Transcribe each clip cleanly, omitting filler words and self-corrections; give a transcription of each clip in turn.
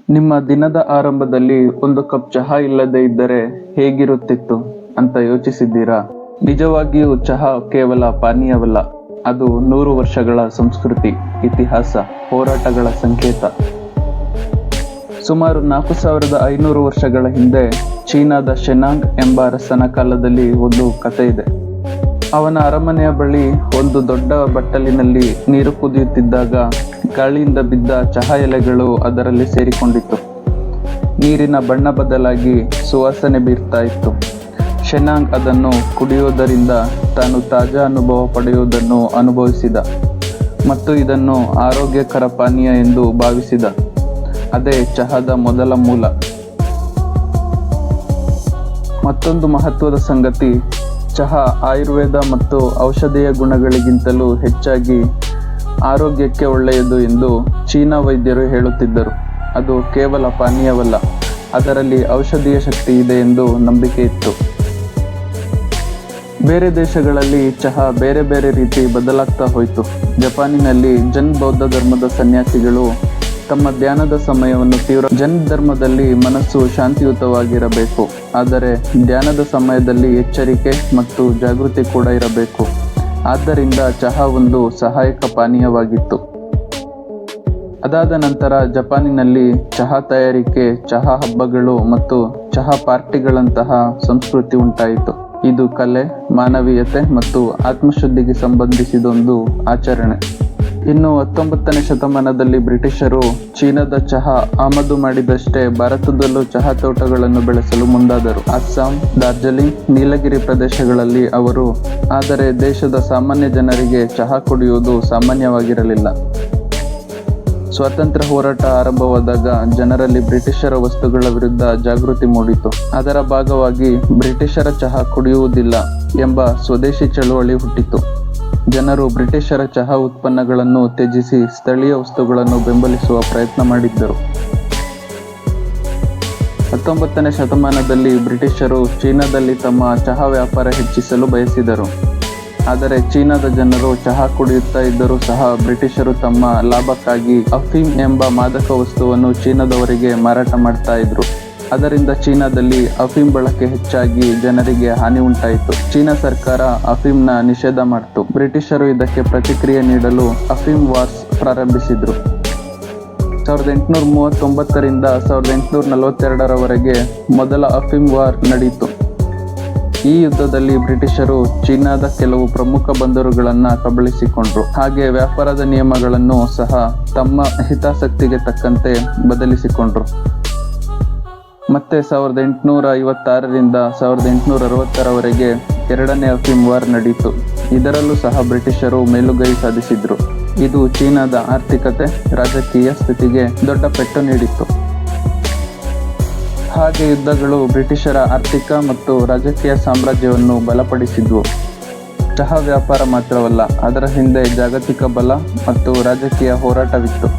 ನಿಮ್ಮ ದಿನದ ಆರಂಭದಲ್ಲಿ ಒಂದು ಕಪ್ ಚಹಾ ಇಲ್ಲದೆ ಇದ್ದರೆ ಹೇಗಿರುತ್ತಿತ್ತು ಅಂತ ಯೋಚಿಸಿದ್ದೀರಾ? ನಿಜವಾಗಿಯೂ ಚಹಾ ಕೇವಲ ಪಾನೀಯವಲ್ಲ, ಅದು 100 ವರ್ಷಗಳ ಸಂಸ್ಕೃತಿ, ಇತಿಹಾಸ, ಹೋರಾಟಗಳ ಸಂಕೇತ. ಸುಮಾರು 4500 ವರ್ಷಗಳ ಹಿಂದೆ ಚೀನಾದ ಶೆನಾಂಗ್ ಎಂಬ ಅರಸನ ಕಾಲದಲ್ಲಿ ಒಂದು ಕಥೆ ಇದೆ. ಅವನ ಅರಮನೆಯ ಬಳಿ ಒಂದು ದೊಡ್ಡ ಬಟ್ಟಲಿನಲ್ಲಿ ನೀರು ಕುದಿಯುತ್ತಿದ್ದಾಗ ಗಾಳಿಯಿಂದ ಬಿದ್ದ ಚಹಾ ಎಲೆಗಳು ಅದರಲ್ಲಿ ಸೇರಿಕೊಂಡಿತ್ತು. ನೀರಿನ ಬಣ್ಣ ಬದಲಾಗಿ ಸುವಾಸನೆ ಬೀರ್ತಾ ಇತ್ತು. ಶೆನಾಂಗ್ ಅದನ್ನು ಕುಡಿಯುವುದರಿಂದ ತಾನು ತಾಜಾ ಅನುಭವ ಪಡೆಯುವುದನ್ನು ಅನುಭವಿಸಿದ ಮತ್ತು ಇದನ್ನು ಆರೋಗ್ಯಕರ ಪಾನೀಯ ಎಂದು ಭಾವಿಸಿದ. ಅದೇ ಚಹಾದ ಮೊದಲ ಮೂಲ. ಮತ್ತೊಂದು ಮಹತ್ವದ ಸಂಗತಿ, ಚಹಾ ಆಯುರ್ವೇದ ಮತ್ತು ಔಷಧೀಯ ಗುಣಗಳಿಗಿಂತಲೂ ಹೆಚ್ಚಾಗಿ ಆರೋಗ್ಯಕ್ಕೆ ಒಳ್ಳೆಯದು ಎಂದು ಚೀನಾ ವೈದ್ಯರು ಹೇಳುತ್ತಿದ್ದರು. ಅದು ಕೇವಲ ಪಾನೀಯವಲ್ಲ, ಅದರಲ್ಲಿ ಔಷಧೀಯ ಶಕ್ತಿ ಇದೆ ಎಂದು ನಂಬಿಕೆ ಇತ್ತು. ಬೇರೆ ದೇಶಗಳಲ್ಲಿ ಚಹಾ ಬೇರೆ ಬೇರೆ ರೀತಿ ಬದಲಾಗ್ತಾ ಹೋಯಿತು. ಜಪಾನಿನಲ್ಲಿ ಜೆನ್ ಬೌದ್ಧ ಧರ್ಮದ ಸನ್ಯಾಸಿಗಳು ತಮ್ಮ ಧ್ಯಾನದ ಸಮಯವನ್ನು ಜೆನ್ ಧರ್ಮದಲ್ಲಿ ಮನಸ್ಸು ಶಾಂತಿಯುತವಾಗಿರಬೇಕು, ಆದರೆ ಧ್ಯಾನದ ಸಮಯದಲ್ಲಿ ಎಚ್ಚರಿಕೆ ಮತ್ತು ಜಾಗೃತಿ ಕೂಡ ಇರಬೇಕು. ಆದ್ದರಿಂದ ಚಹಾ ಒಂದು ಸಹಾಯಕ ಪಾನೀಯವಾಗಿತ್ತು. ಅದಾದ ನಂತರ ಜಪಾನಿನಲ್ಲಿ ಚಹಾ ತಯಾರಿಕೆ, ಚಹಾ ಹಬ್ಬಗಳು ಮತ್ತು ಚಹಾ ಪಾರ್ಟಿಗಳಂತಹ ಸಂಸ್ಕೃತಿ ಉಂಟಾಯಿತು. ಇದು ಕಲೆ, ಮಾನವೀಯತೆ ಮತ್ತು ಆತ್ಮಶುದ್ಧಿಗೆ ಸಂಬಂಧಿಸಿದೊಂದು ಆಚರಣೆ. ಇನ್ನು 19ನೇ ಶತಮಾನದಲ್ಲಿ ಬ್ರಿಟಿಷರು ಚೀನಾದ ಚಹಾ ಆಮದು ಮಾಡಿದಷ್ಟೇ ಭಾರತದಲ್ಲೂ ಚಹಾ ತೋಟಗಳನ್ನು ಬೆಳೆಸಲು ಮುಂದಾದರು. ಅಸ್ಸಾಂ, ಡಾರ್ಜಿಲಿಂಗ್, ನೀಲಗಿರಿ ಪ್ರದೇಶಗಳಲ್ಲಿ ಅವರು. ಆದರೆ ದೇಶದ ಸಾಮಾನ್ಯ ಜನರಿಗೆ ಚಹಾ ಕುಡಿಯುವುದು ಸಾಮಾನ್ಯವಾಗಿರಲಿಲ್ಲ. ಸ್ವಾತಂತ್ರ್ಯ ಹೋರಾಟ ಆರಂಭವಾದಾಗ ಜನರಲ್ಲಿ ಬ್ರಿಟಿಷರ ವಸ್ತುಗಳ ವಿರುದ್ಧ ಜಾಗೃತಿ ಮೂಡಿತು. ಅದರ ಭಾಗವಾಗಿ ಬ್ರಿಟಿಷರ ಚಹಾ ಕುಡಿಯುವುದಿಲ್ಲ ಎಂಬ ಸ್ವದೇಶಿ ಚಳುವಳಿ ಹುಟ್ಟಿತು. ಜನರು ಬ್ರಿಟಿಷರ ಚಹಾ ಉತ್ಪನ್ನಗಳನ್ನು ತ್ಯಜಿಸಿ ಸ್ಥಳೀಯ ವಸ್ತುಗಳನ್ನು ಬೆಂಬಲಿಸುವ ಪ್ರಯತ್ನ ಮಾಡಿದ್ದರು. 19ನೇ ಶತಮಾನದಲ್ಲಿ ಬ್ರಿಟಿಷರು ಚೀನಾದಲ್ಲಿ ತಮ್ಮ ಚಹಾ ವ್ಯಾಪಾರ ಹೆಚ್ಚಿಸಲು ಬಯಸಿದರು. ಆದರೆ ಚೀನಾದ ಜನರು ಚಹಾ ಕುಡಿಯುತ್ತಾ ಇದ್ದರೂ ಸಹ ಬ್ರಿಟಿಷರು ತಮ್ಮ ಲಾಭಕ್ಕಾಗಿ ಅಫೀಮ್ ಎಂಬ ಮಾದಕ ವಸ್ತುವನ್ನು ಚೀನಾದವರಿಗೆ ಮಾರಾಟ ಮಾಡ್ತಾ ಇದ್ರು. ಅದರಿಂದ ಚೀನಾದಲ್ಲಿ ಅಫೀಮ್ ಬಳಕೆ ಹೆಚ್ಚಾಗಿ ಜನರಿಗೆ ಹಾನಿ ಉಂಟಾಯಿತು. ಚೀನಾ ಸರ್ಕಾರ ಅಫೀಮ್ನ ನಿಷೇಧ ಮಾಡಿತು. ಬ್ರಿಟಿಷರು ಇದಕ್ಕೆ ಪ್ರತಿಕ್ರಿಯೆ ನೀಡಲು ಅಫೀಮ್ ವಾರ್ಸ್ ಪ್ರಾರಂಭಿಸಿದ್ರು. 1839ರಿಂದ 1842ರವರೆಗೆ ಮೊದಲ ಅಫೀಮ್ ವಾರ್ ನಡೆಯಿತು. ಈ ಯುದ್ಧದಲ್ಲಿ ಬ್ರಿಟಿಷರು ಚೀನಾದ ಕೆಲವು ಪ್ರಮುಖ ಬಂದರುಗಳನ್ನು ಕಬಳಿಸಿಕೊಂಡ್ರು. ಹಾಗೆ ವ್ಯಾಪಾರದ ನಿಯಮಗಳನ್ನು ಸಹ ತಮ್ಮ ಹಿತಾಸಕ್ತಿಗೆ ತಕ್ಕಂತೆ ಬದಲಿಸಿಕೊಂಡ್ರು. ಮತ್ತೆ 1856ರಿಂದ 1860ರವರೆಗೆ ಎರಡನೇ ಅಫೀಮ್ ವಾರ್ ನಡೆಯಿತು. ಇದರಲ್ಲೂ ಸಹ ಬ್ರಿಟಿಷರು ಮೇಲುಗೈ ಸಾಧಿಸಿದ್ರು. ಇದು ಚೀನಾದ ಆರ್ಥಿಕತೆ, ರಾಜಕೀಯ ಸ್ಥಿತಿಗೆ ದೊಡ್ಡ ಪೆಟ್ಟು ನೀಡಿತ್ತು. ಹಾಗೆ ಯುದ್ಧಗಳು ಬ್ರಿಟಿಷರ ಆರ್ಥಿಕ ಮತ್ತು ರಾಜಕೀಯ ಸಾಮ್ರಾಜ್ಯವನ್ನು ಬಲಪಡಿಸಿದ್ವು. ಚಹಾ ವ್ಯಾಪಾರ ಮಾತ್ರವಲ್ಲ, ಅದರ ಹಿಂದೆ ಜಾಗತಿಕ ಬಲ ಮತ್ತು ರಾಜಕೀಯ ಹೋರಾಟವಿತ್ತು.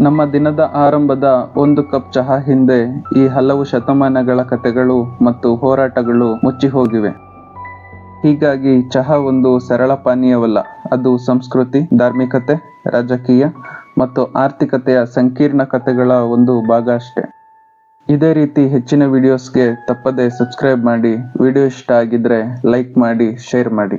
ನಮ್ಮ ದಿನದ ಆರಂಭದ ಒಂದು ಕಪ್ ಚಹಾ ಹಿಂದೆ ಈ ಹಲವು ಶತಮಾನಗಳ ಕಥೆಗಳು ಮತ್ತು ಹೋರಾಟಗಳು ಮುಚ್ಚಿ ಹೋಗಿವೆ. ಹೀಗಾಗಿ ಚಹಾ ಒಂದು ಸರಳ ಪಾನೀಯವಲ್ಲ, ಅದು ಸಂಸ್ಕೃತಿ, ಧಾರ್ಮಿಕತೆ, ರಾಜಕೀಯ ಮತ್ತು ಆರ್ಥಿಕತೆಯ ಸಂಕೀರ್ಣ ಕಥೆಗಳ ಒಂದು ಭಾಗ ಅಷ್ಟೇ. ಇದೇ ರೀತಿ ಹೆಚ್ಚಿನ ವಿಡಿಯೋಸ್ಗೆ ತಪ್ಪದೆ ಸಬ್ಸ್ಕ್ರೈಬ್ ಮಾಡಿ. ವಿಡಿಯೋ ಇಷ್ಟ ಆಗಿದ್ರೆ ಲೈಕ್ ಮಾಡಿ, ಶೇರ್ ಮಾಡಿ.